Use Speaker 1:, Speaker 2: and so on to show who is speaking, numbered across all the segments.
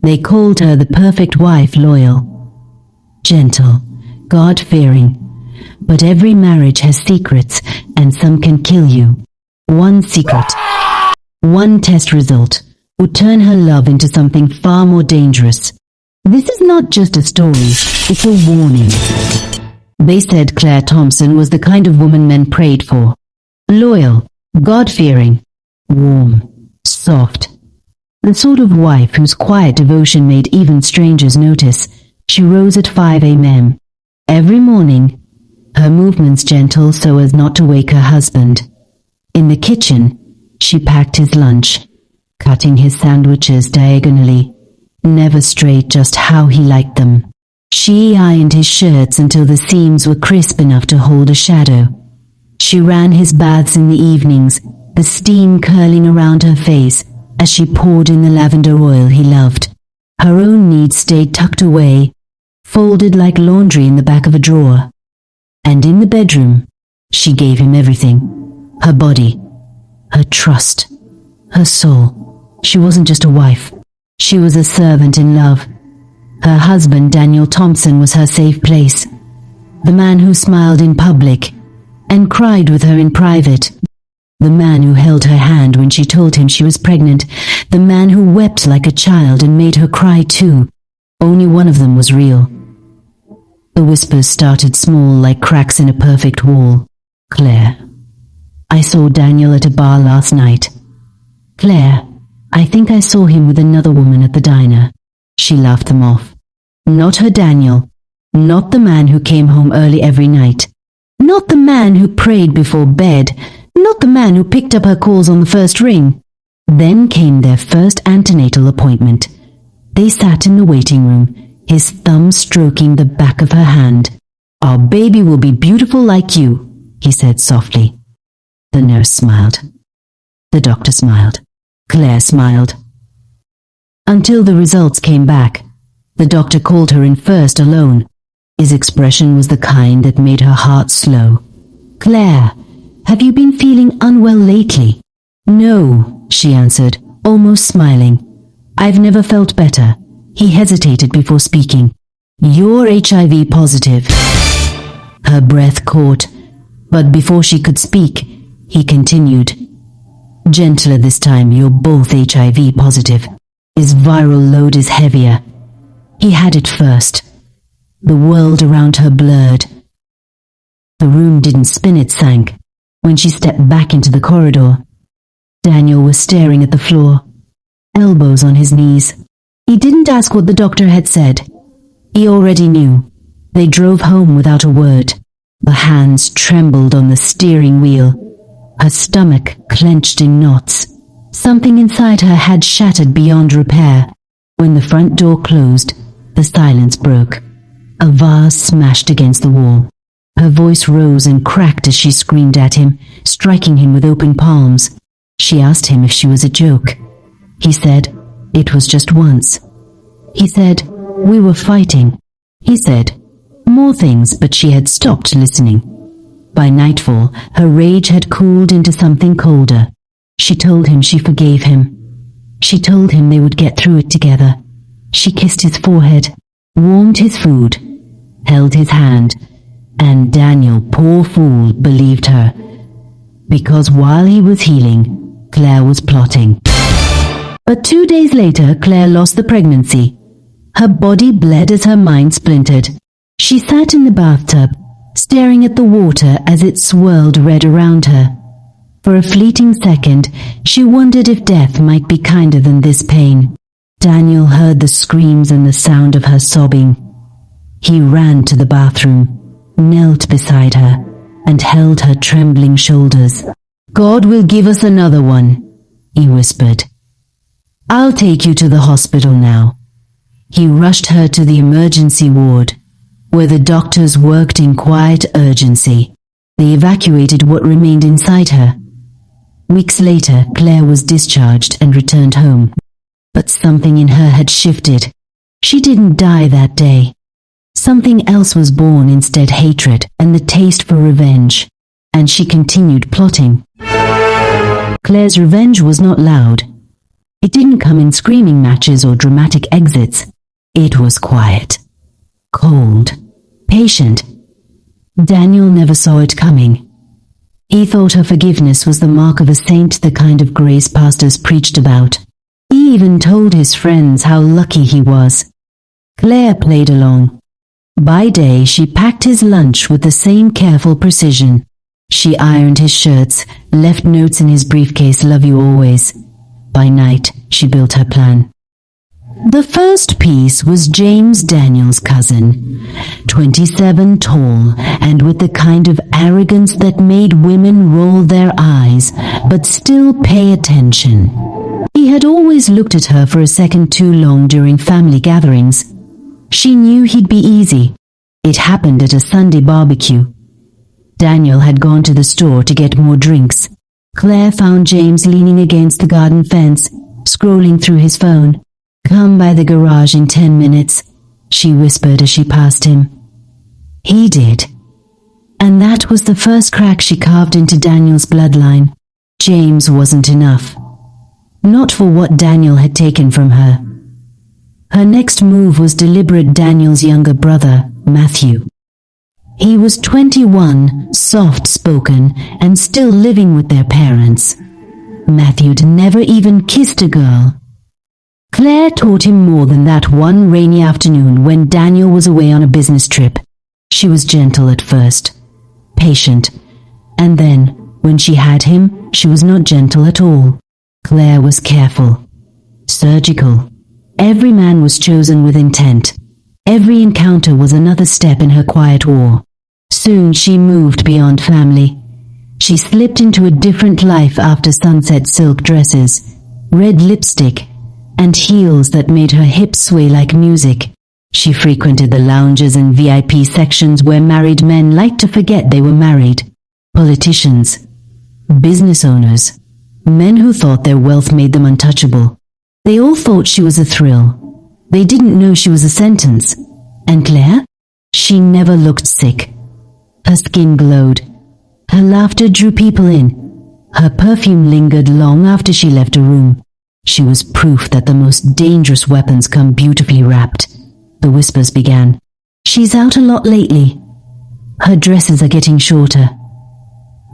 Speaker 1: They called her the perfect wife, loyal, gentle, God-fearing. But every marriage has secrets, and some can kill you. One secret, one test result, would turn her love into something far more dangerous. This is not just a story, it's a warning. They said Claire Thompson was the kind of woman men prayed for. Loyal, God-fearing, warm, soft. The sort of wife whose quiet devotion made even strangers notice. She rose at 5 a.m. every morning, her movements gentle so as not to wake her husband. In the kitchen, she packed his lunch, cutting his sandwiches diagonally, never straight, just how he liked them. She ironed his shirts until the seams were crisp enough to hold a shadow. She ran his baths in the evenings, the steam curling around her face as she poured in the lavender oil he loved. Her own needs stayed tucked away, folded like laundry in the back of a drawer. And in the bedroom, she gave him everything. Her body, her trust, her soul. She wasn't just a wife. She was a servant in love. Her husband, Daniel Thompson, was her safe place. The man who smiled in public and cried with her in private. The man who held her hand when she told him she was pregnant. The man who wept like a child and made her cry too. Only one of them was real. The whispers started small like cracks in a perfect wall. Claire. I saw Daniel at a bar last night. Claire. I think I saw him with another woman at the diner. She laughed them off. Not her Daniel. Not the man who came home early every night. Not the man who prayed before bed. Not the man who picked up her calls on the first ring. Then came their first antenatal appointment. They sat in the waiting room, his thumb stroking the back of her hand. Our baby will be beautiful like you, he said softly. The nurse smiled. The doctor smiled. Claire smiled. Until the results came back. The doctor called her in first alone. His expression was the kind that made her heart slow. Claire, have you been feeling unwell lately? No, she answered, almost smiling. I've never felt better. He hesitated before speaking. You're HIV positive. Her breath caught, but before she could speak, he continued. Gentler this time, you're both HIV positive. His viral load is heavier. He had it first. The world around her blurred. The room didn't spin, it sank. When she stepped back into the corridor, Daniel was staring at the floor, elbows on his knees. He didn't ask what the doctor had said. He already knew. They drove home without a word. Her hands trembled on the steering wheel. Her stomach clenched in knots. Something inside her had shattered beyond repair. When the front door closed, the silence broke. A vase smashed against the wall. Her voice rose and cracked as she screamed at him, striking him with open palms. She asked him if she was a joke. He said, it was just once. He said, we were fighting. He said, more things, but she had stopped listening. By nightfall, her rage had cooled into something colder. She told him she forgave him. She told him they would get through it together. She kissed his forehead, warmed his food, held his hand, and Daniel, poor fool, believed her. Because while he was healing, Claire was plotting. But 2 days later, Claire lost the pregnancy. Her body bled as her mind splintered. She sat in the bathtub, staring at the water as it swirled red around her. For a fleeting second, she wondered if death might be kinder than this pain. Daniel heard the screams and the sound of her sobbing. He ran to the bathroom, knelt beside her, and held her trembling shoulders. God will give us another one, he whispered. I'll take you to the hospital now. He rushed her to the emergency ward, where the doctors worked in quiet urgency. They evacuated what remained inside her. Weeks later, Claire was discharged and returned home. But something in her had shifted. She didn't die that day. Something else was born instead, hatred and the taste for revenge. And she continued plotting. Claire's revenge was not loud. It didn't come in screaming matches or dramatic exits. It was quiet, cold, patient. Daniel never saw it coming. He thought her forgiveness was the mark of a saint, the kind of grace pastors preached about. He even told his friends how lucky he was. Claire played along. By day, she packed his lunch with the same careful precision. She ironed his shirts, left notes in his briefcase, "Love you always." By night, she built her plan. The first piece was James Daniel's cousin, 27 tall and with the kind of arrogance that made women roll their eyes but still pay attention. He had always looked at her for a second too long during family gatherings. She knew he'd be easy. It happened at a Sunday barbecue. Daniel had gone to the store to get more drinks. Claire found James leaning against the garden fence, scrolling through his phone. "Come by the garage in 10 minutes, she whispered as she passed him. He did. And that was the first crack she carved into Daniel's bloodline. James wasn't enough. Not for what Daniel had taken from her. Her next move was deliberate. Daniel's younger brother, Matthew. He was 21, soft-spoken, and still living with their parents. Matthew'd never even kissed a girl. Claire taught him more than that one rainy afternoon when Daniel was away on a business trip. She was gentle at first, patient, and then, when she had him, she was not gentle at all. Claire was careful, surgical. Every man was chosen with intent. Every encounter was another step in her quiet war. Soon she moved beyond family. She slipped into a different life after sunset silk dresses, red lipstick, and heels that made her hips sway like music. She frequented the lounges and VIP sections where married men liked to forget they were married. Politicians, business owners, men who thought their wealth made them untouchable. They all thought she was a thrill. They didn't know she was a sentence. And Claire? She never looked sick. Her skin glowed. Her laughter drew people in. Her perfume lingered long after she left a room. She was proof that the most dangerous weapons come beautifully wrapped. The whispers began. "She's out a lot lately. Her dresses are getting shorter.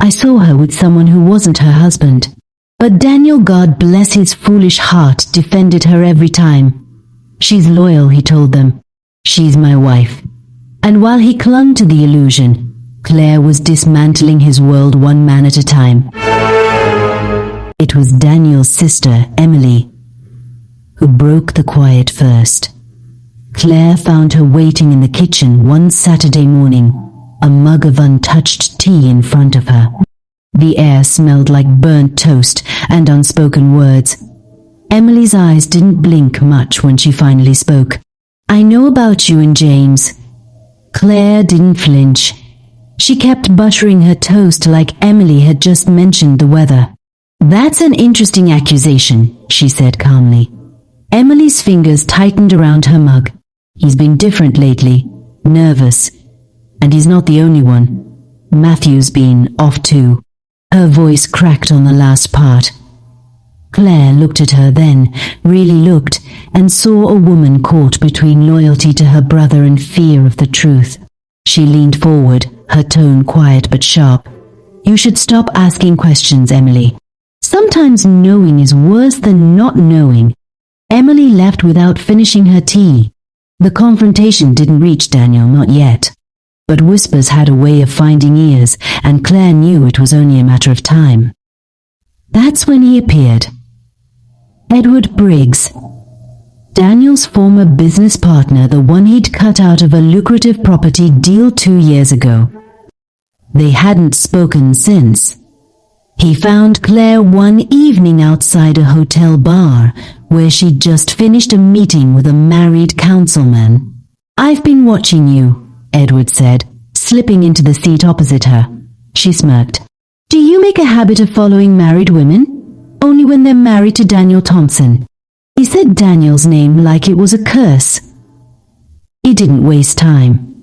Speaker 1: I saw her with someone who wasn't her husband. But Daniel, God bless his foolish heart, defended her every time. She's loyal," he told them. "She's my wife." And while he clung to the illusion, Claire was dismantling his world one man at a time. It was Daniel's sister, Emily, who broke the quiet first. Claire found her waiting in the kitchen one Saturday morning, a mug of untouched tea in front of her. The air smelled like burnt toast and unspoken words. Emily's eyes didn't blink much when she finally spoke. "I know about you and James." Claire didn't flinch. She kept buttering her toast like Emily had just mentioned the weather. "That's an interesting accusation," she said calmly. Emily's fingers tightened around her mug. "He's been different lately, nervous. And he's not the only one. Matthew's been off too." Her voice cracked on the last part. Claire looked at her then, really looked, and saw a woman caught between loyalty to her brother and fear of the truth. She leaned forward, her tone quiet but sharp. "You should stop asking questions, Emily. Sometimes knowing is worse than not knowing." Emily left without finishing her tea. The confrontation didn't reach Daniel, not yet. But whispers had a way of finding ears, and Claire knew it was only a matter of time. That's when he appeared. Edward Briggs, Daniel's former business partner, the one he'd cut out of a lucrative property deal 2 years ago. They hadn't spoken since. He found Claire one evening outside a hotel bar, where she'd just finished a meeting with a married councilman. "I've been watching you," Edward said, slipping into the seat opposite her. She smirked. "Do you make a habit of following married women?" "Only when they're married to Daniel Thompson." He said Daniel's name like it was a curse. He didn't waste time.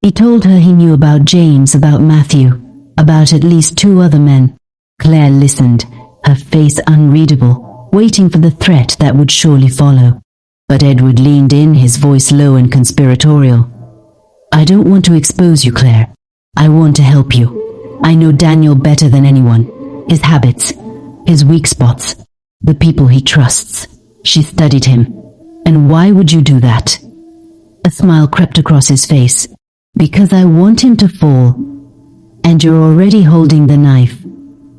Speaker 1: He told her he knew about James, about Matthew, about at least 2 other men. Claire listened, her face unreadable. waiting for the threat that would surely follow. But Edward leaned in, his voice low and conspiratorial. I don't want to expose you, Claire. I want to help you. I know Daniel better than anyone. His habits, his weak spots, the people he trusts. She studied him. And why would you do that? A smile crept across his face. Because I want him to fall. And you're already holding the knife.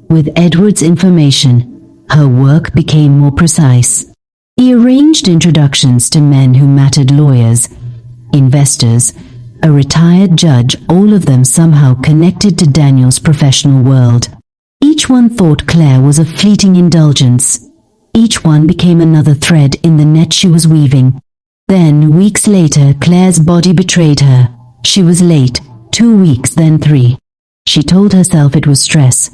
Speaker 1: With Edward's information, her work became more precise. He arranged introductions to men who mattered: lawyers, investors, a retired judge, all of them somehow connected to Daniel's professional world. Each one thought Claire was a fleeting indulgence. Each one became another thread in the net she was weaving. Then, weeks later, Claire's body betrayed her. She was late, 2 weeks, then 3. She told herself it was stress.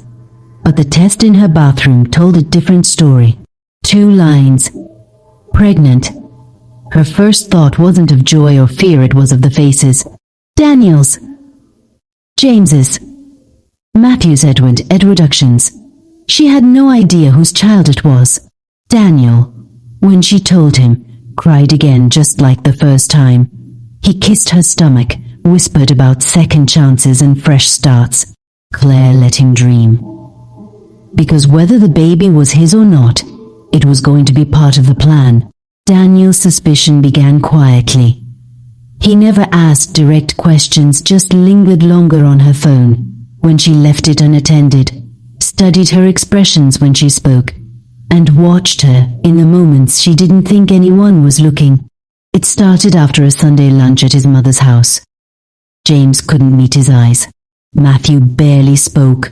Speaker 1: But the test in her bathroom told a different story. 2 lines. Pregnant. Her first thought wasn't of joy or fear, it was of the faces. Daniel's. James's. Matthew's. Edwarductions. She had no idea whose child it was. Daniel, when she told him, cried again just like the first time. He kissed her stomach, whispered about second chances and fresh starts. Claire let him dream. Because whether the baby was his or not, it was going to be part of the plan. Daniel's suspicion began quietly. He never asked direct questions, just lingered longer on her phone when she left it unattended, studied her expressions when she spoke, and watched her in the moments she didn't think anyone was looking. It started after a Sunday lunch at his mother's house. James couldn't meet his eyes. Matthew barely spoke.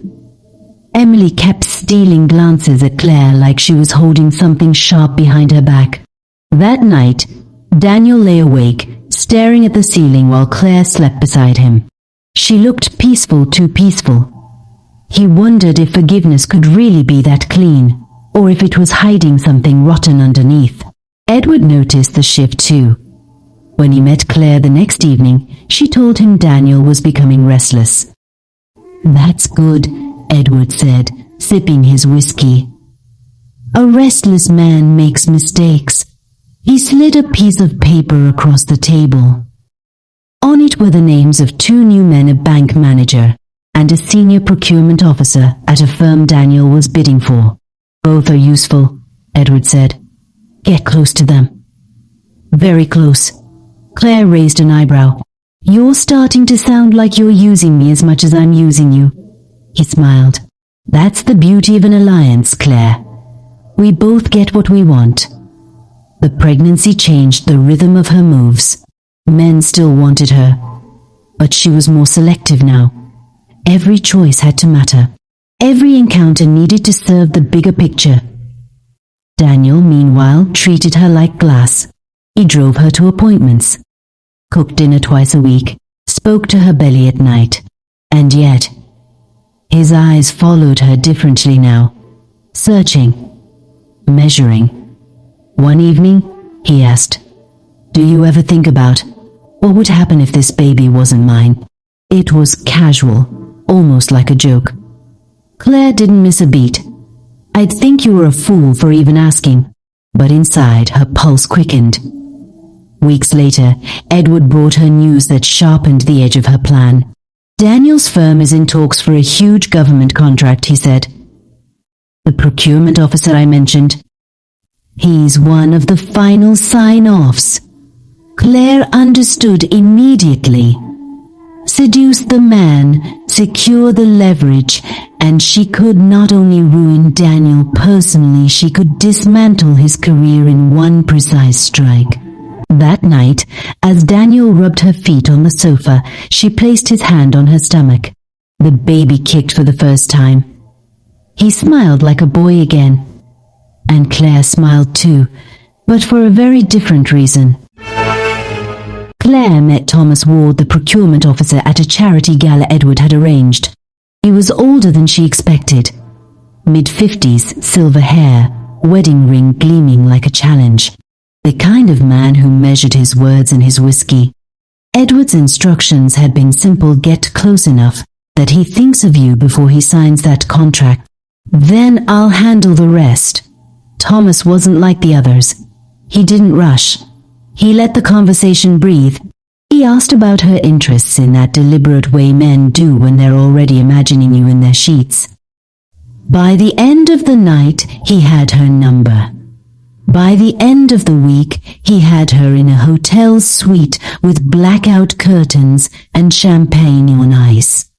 Speaker 1: Emily kept stealing glances at Claire like she was holding something sharp behind her back. That night, Daniel lay awake, staring at the ceiling while Claire slept beside him. She looked peaceful, too peaceful. He wondered if forgiveness could really be that clean, or if it was hiding something rotten underneath. Edward noticed the shift too. When he met Claire the next evening, she told him Daniel was becoming restless. That's good, Edward said, sipping his whiskey. A restless man makes mistakes. He slid a piece of paper across the table. On it were the names of 2 new men, a bank manager and a senior procurement officer at a firm Daniel was bidding for. Both are useful, Edward said. Get close to them. Very close. Claire raised an eyebrow. You're starting to sound like you're using me as much as I'm using you. He smiled. That's the beauty of an alliance, Claire. We both get what we want. The pregnancy changed the rhythm of her moves. Men still wanted her, but she was more selective now. Every choice had to matter. Every encounter needed to serve the bigger picture. Daniel, meanwhile, treated her like glass. He drove her to appointments, cooked dinner twice a week, spoke to her belly at night. And yet, his eyes followed her differently now, searching, measuring. One evening, he asked, Do you ever think about what would happen if this baby wasn't mine? It was casual, almost like a joke. Claire didn't miss a beat. I'd think you were a fool for even asking, but inside her pulse quickened. Weeks later, Edward brought her news that sharpened the edge of her plan. Daniel's firm is in talks for a huge government contract, he said. The procurement officer I mentioned, he's one of the final sign-offs. Claire understood immediately. Seduce the man, secure the leverage, and she could not only ruin Daniel personally, she could dismantle his career in one precise strike. That night, as Daniel rubbed her feet on the sofa, she placed his hand on her stomach. The baby kicked for the first time. He smiled like a boy again. And Claire smiled too, but for a very different reason. Claire met Thomas Ward, the procurement officer, at a charity gala Edward had arranged. He was older than she expected. Mid-50s, silver hair, wedding ring gleaming like a challenge. The kind of man who measured his words and his whiskey. Edward's instructions had been simple: get close enough that he thinks of you before he signs that contract. Then I'll handle the rest. Thomas wasn't like the others. He didn't rush. He let the conversation breathe. He asked about her interests in that deliberate way men do when they're already imagining you in their sheets. By the end of the night, he had her number. By the end of the week, he had her in a hotel suite with blackout curtains and champagne on ice.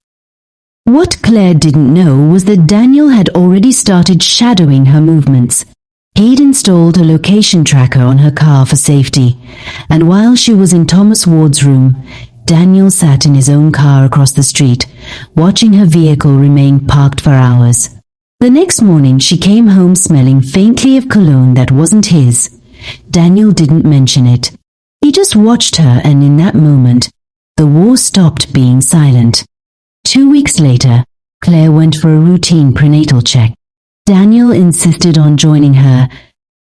Speaker 1: What Claire didn't know was that Daniel had already started shadowing her movements. He'd installed a location tracker on her car for safety, and while she was in Thomas Ward's room, Daniel sat in his own car across the street, watching her vehicle remain parked for hours. The next morning she came home smelling faintly of cologne that wasn't his. Daniel didn't mention it. He just watched her, and in that moment, the war stopped being silent. 2 weeks later, Claire went for a routine prenatal check. Daniel insisted on joining her,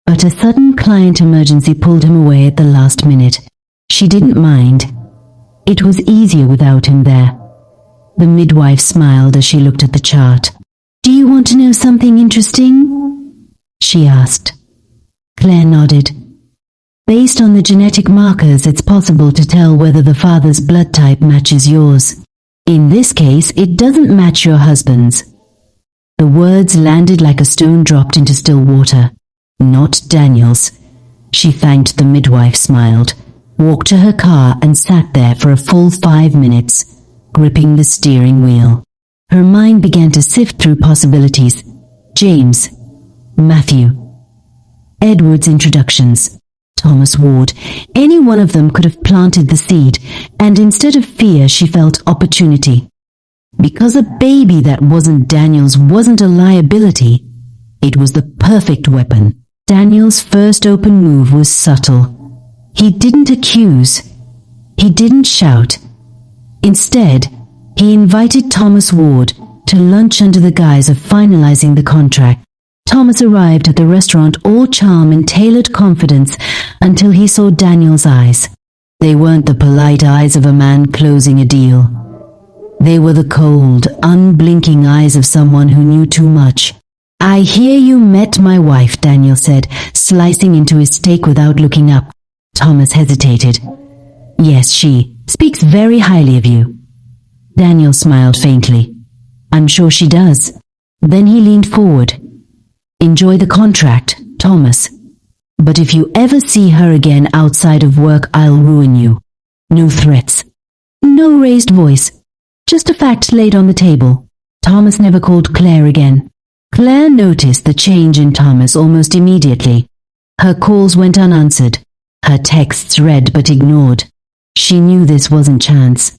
Speaker 1: but a sudden client emergency pulled him away at the last minute. She didn't mind. It was easier without him there. The midwife smiled as she looked at the chart. "Do you want to know something interesting?" she asked. Claire nodded. "Based on the genetic markers, it's possible to tell whether the father's blood type matches yours. In this case, it doesn't match your husband's." The words landed like a stone dropped into still water. Not Daniel's. She thanked the midwife, smiled, walked to her car and sat there for a full 5 minutes, gripping the steering wheel. Her mind began to sift through possibilities. James, Matthew, Edward's introductions, Thomas Ward. Any one of them could have planted the seed, and instead of fear she felt opportunity. Because a baby that wasn't Daniel's wasn't a liability, it was the perfect weapon. Daniel's first open move was subtle. He didn't accuse. He didn't shout. Instead, he invited Thomas Ward to lunch under the guise of finalizing the contract. Thomas arrived at the restaurant all charm and tailored confidence until he saw Daniel's eyes. They weren't the polite eyes of a man closing a deal. They were the cold, unblinking eyes of someone who knew too much. "I hear you met my wife," Daniel said, slicing into his steak without looking up. Thomas hesitated. "Yes, she speaks very highly of you." Daniel smiled faintly. "I'm sure she does." Then he leaned forward. "Enjoy the contract, Thomas. But if you ever see her again outside of work, I'll ruin you. No threats. No raised voice. Just a fact laid on the table." Thomas never called Claire again. Claire noticed the change in Thomas almost immediately. Her calls went unanswered. Her texts read but ignored. She knew this wasn't chance.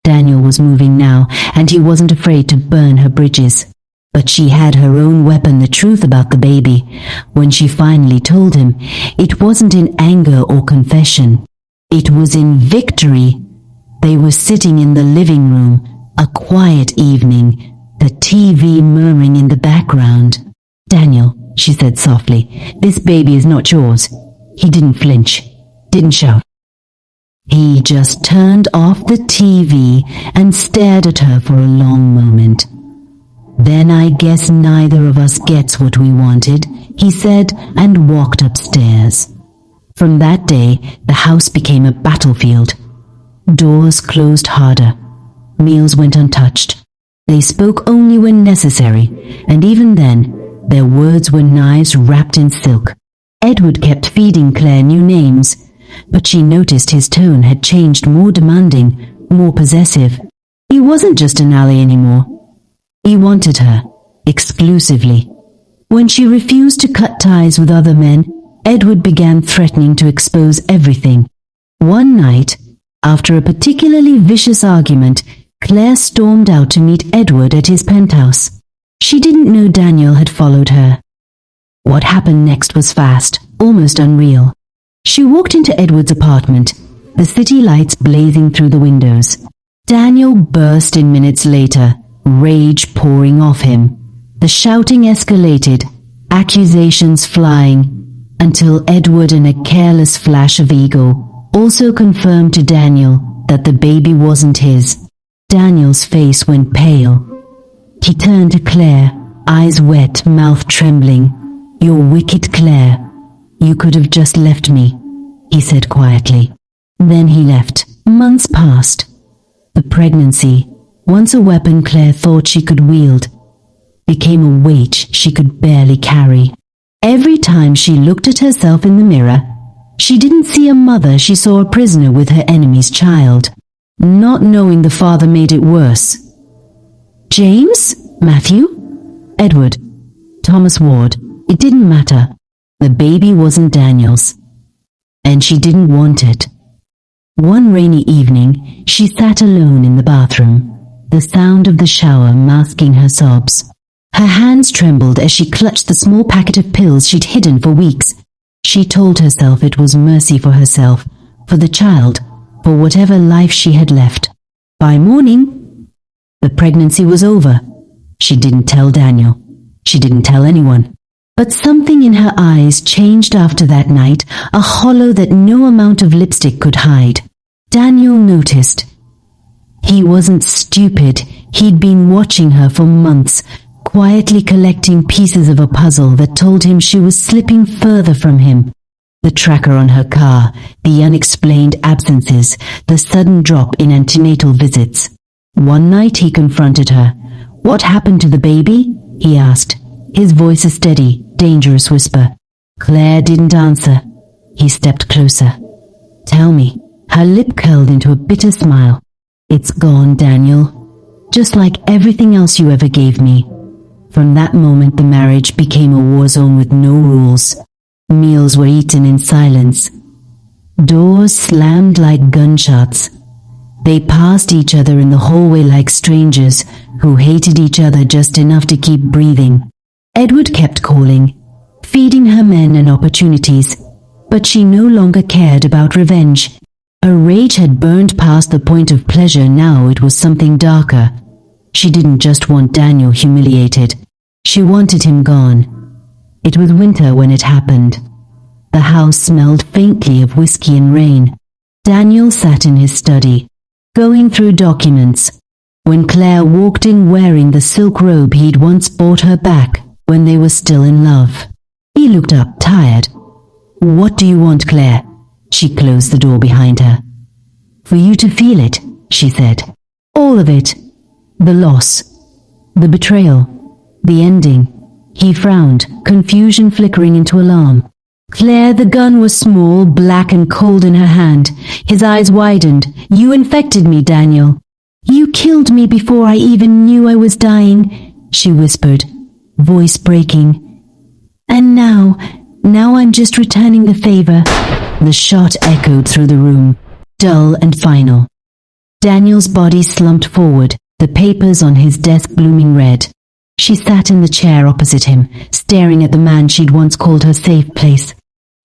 Speaker 1: Daniel was moving now, and he wasn't afraid to burn her bridges. But she had her own weapon, the truth about the baby. When she finally told him, it wasn't in anger or confession. It was in victory. They were sitting in the living room, a quiet evening, the TV murmuring in the background. "Daniel," she said softly, "this baby is not yours." He didn't flinch, didn't shout. He just turned off the TV and stared at her for a long moment. "Then I guess neither of us gets what we wanted," he said, and walked upstairs. From that day, the house became a battlefield. Doors closed harder. Meals went untouched. They spoke only when necessary, and even then, their words were knives wrapped in silk. Edward kept feeding Claire new names, but she noticed his tone had changed, more demanding, more possessive. He wasn't just an ally anymore. He wanted her, exclusively. When she refused to cut ties with other men, Edward began threatening to expose everything. One night, after a particularly vicious argument, Claire stormed out to meet Edward at his penthouse. She didn't know Daniel had followed her. What happened next was fast, almost unreal. She walked into Edward's apartment, the city lights blazing through the windows. Daniel burst in minutes later, rage pouring off him. The shouting escalated, accusations flying, until Edward, in a careless flash of ego, also confirmed to Daniel that the baby wasn't his. Daniel's face went pale. He turned to Claire, eyes wet, mouth trembling. "You're wicked, Claire. You could have just left me," he said quietly. Then he left. Months passed. The pregnancy, once a weapon Claire thought she could wield, became a weight she could barely carry. Every time she looked at herself in the mirror, she didn't see a mother, she saw a prisoner with her enemy's child. Not knowing the father made it worse. James? Matthew? Edward? Thomas Ward? It didn't matter. The baby wasn't Daniel's. And she didn't want it. One rainy evening, she sat alone in the bathroom, the sound of the shower masking her sobs. Her hands trembled as she clutched the small packet of pills she'd hidden for weeks. She told herself it was mercy for herself, for the child, for whatever life she had left. By morning, the pregnancy was over. She didn't tell Daniel. She didn't tell anyone. But something in her eyes changed after that night, a hollow that no amount of lipstick could hide. Daniel noticed. He wasn't stupid. He'd been watching her for months, quietly collecting pieces of a puzzle that told him she was slipping further from him. The tracker on her car, the unexplained absences, the sudden drop in antenatal visits. One night he confronted her. "What happened to the baby?" he asked, his voice a steady, dangerous whisper. Claire didn't answer. He stepped closer. "Tell me." Her lip curled into a bitter smile. "It's gone, Daniel. Just like everything else you ever gave me." From that moment, the marriage became a war zone with no rules. Meals were eaten in silence. Doors slammed like gunshots. They passed each other in the hallway like strangers who hated each other just enough to keep breathing. Edward kept calling, feeding her men and opportunities, but she no longer cared about revenge. Her rage had burned past the point of pleasure. Now it was something darker. She didn't just want Daniel humiliated. She wanted him gone. It was winter when it happened. The house smelled faintly of whiskey and rain. Daniel sat in his study, going through documents, when Claire walked in wearing the silk robe he'd once bought her back when they were still in love. He looked up, tired. "What do you want, Claire?" She closed the door behind her. "For you to feel it," she said. "All of it. The loss, the betrayal, the ending." He frowned, confusion flickering into alarm. Claire, the gun was small, black and cold in her hand. His eyes widened. "You infected me, Daniel. You killed me before I even knew I was dying," she whispered, voice breaking. "And now I'm just returning the favor." The shot echoed through the room, dull and final. Daniel's body slumped forward, the papers on his desk blooming red. She sat in the chair opposite him, staring at the man she'd once called her safe place.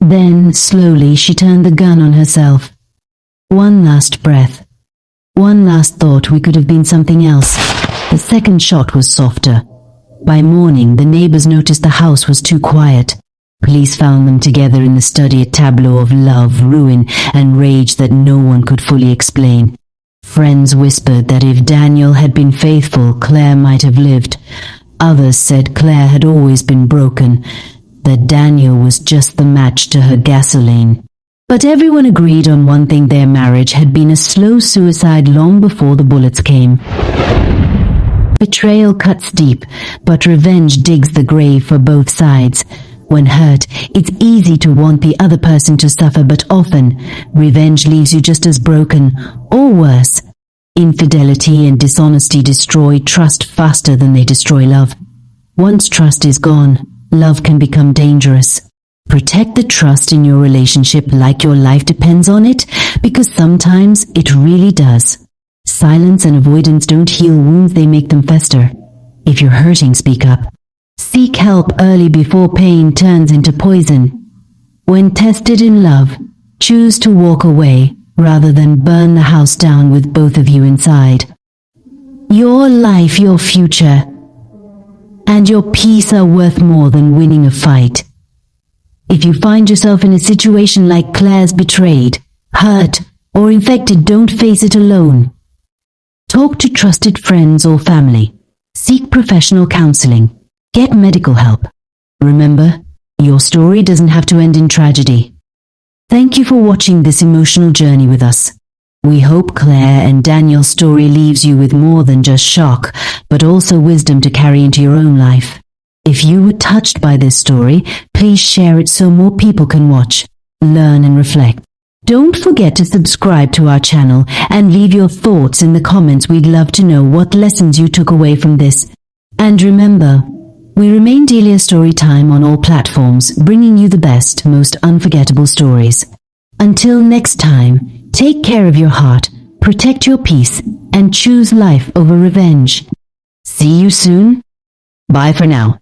Speaker 1: Then, slowly, she turned the gun on herself. One last breath. One last thought we could have been something else. The second shot was softer. By morning, the neighbors noticed the house was too quiet. Police found them together in the study, a tableau of love, ruin, and rage that no one could fully explain. Friends whispered that if Daniel had been faithful, Claire might have lived. Others said Claire had always been broken, that Daniel was just the match to her gasoline. But everyone agreed on one thing: their marriage had been a slow suicide long before the bullets came. Betrayal cuts deep, but revenge digs the grave for both sides. When hurt, it's easy to want the other person to suffer, but often, revenge leaves you just as broken, or worse. Infidelity and dishonesty destroy trust faster than they destroy love. Once trust is gone, love can become dangerous. Protect the trust in your relationship like your life depends on it, because sometimes it really does. Silence and avoidance don't heal wounds, they make them fester. If you're hurting, speak up. Seek help early before pain turns into poison. When tested in love, choose to walk away rather than burn the house down with both of you inside. Your life, your future, and your peace are worth more than winning a fight. If you find yourself in a situation like Claire's, betrayed, hurt, or infected, don't face it alone. Talk to trusted friends or family. Seek professional counseling. Get medical help. Remember, Your story doesn't have to end in tragedy. Thank you for watching this emotional journey with us. We hope Claire and Daniel's story leaves you with more than just shock, but also wisdom to carry into your own life. If you were touched by this story, please share it so more people can watch, learn and reflect. Don't forget to subscribe to our channel and leave your thoughts in the comments. We'd love to know what lessons you took away from this. And remember, we remain Delia Storytime on all platforms, bringing you the best, most unforgettable stories. Until next time, take care of your heart, protect your peace, and choose life over revenge. See you soon. Bye for now.